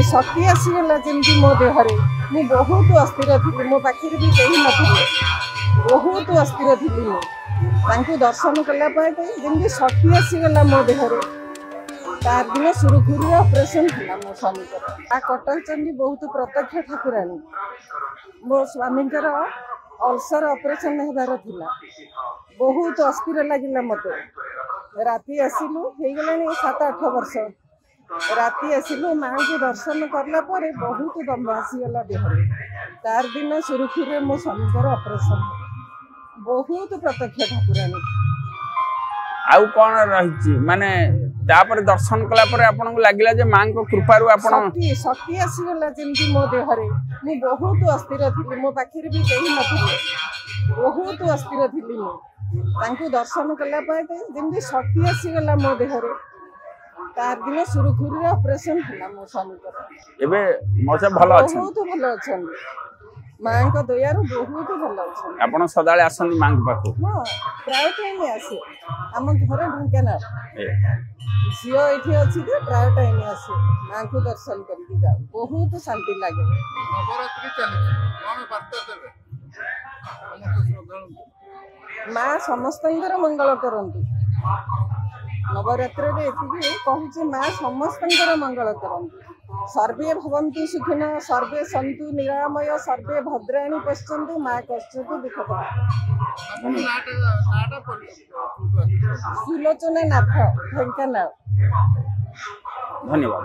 शक्ति आसीगला जमी मो देहरे मु बहुत अस्थिर थी मो पाखे भी कहीं नथिले बहुत अस्थिर थी मुझे दर्शन कलापर जमी शक्ति आसीगला मो देहरे तार दिन सुरुखुरी ऑपरेशन था मो स्वामी कटक चंडी बहुत प्रत्यक्ष ठाकुराणी मो स्वामी अल्सर ऑपरेशन होबार थिला बहुत अस्थिर लगिला मते राति आसिलु हो गलानी 7-8 वर्ष राति आसिलु माँ को दर्शन करला परे बहुत दम आसीगला देहरे तार दिन सुरुखुरी मो स्वामी ऑपरेशन बहुत प्रत्यक्ष ठाकुराणी आउ कौन रही माने तापर दर्शन कला पर आपन को लागिला जे मां को कृपा रु आपन शक्ति आसीगला जमी मो देहरे मु बहुत अस्थिर थी मो पाखे भी कहीं नथिले बहुत अस्थिर थी मुझे दर्शन कलापर जमी शक्ति आसीगला मो देहरे तार दिन सुरुखुरी ऑपरेशन था मो स्वामी एबे मौसा भलो अछि बहुत भलो अछि मां को दया रो बहुत भलो अछि आपन सदाळे आसनी मां पाखो हां प्राय टाइम आसे हम घर ढंकेना झियो एठी अछि जे प्राय टाइम आसे मां को दर्शन करके जाऊ बहुत शांति लागे नवरात्रि चले कोन वार्ता देबे मां समस्तंकर मंगल करंतु नवरात्रि रे एति कहूची मां समस्तंकर मंगल करंतु सर्वे भवन्तु सुखिनः सर्वे सन्तु निरामय सर्वे भद्राणि पश्यन्तु मां कश्चित् दुःखः नाटा सुलोचना नाथ ढेंकानाल धन्यवाद।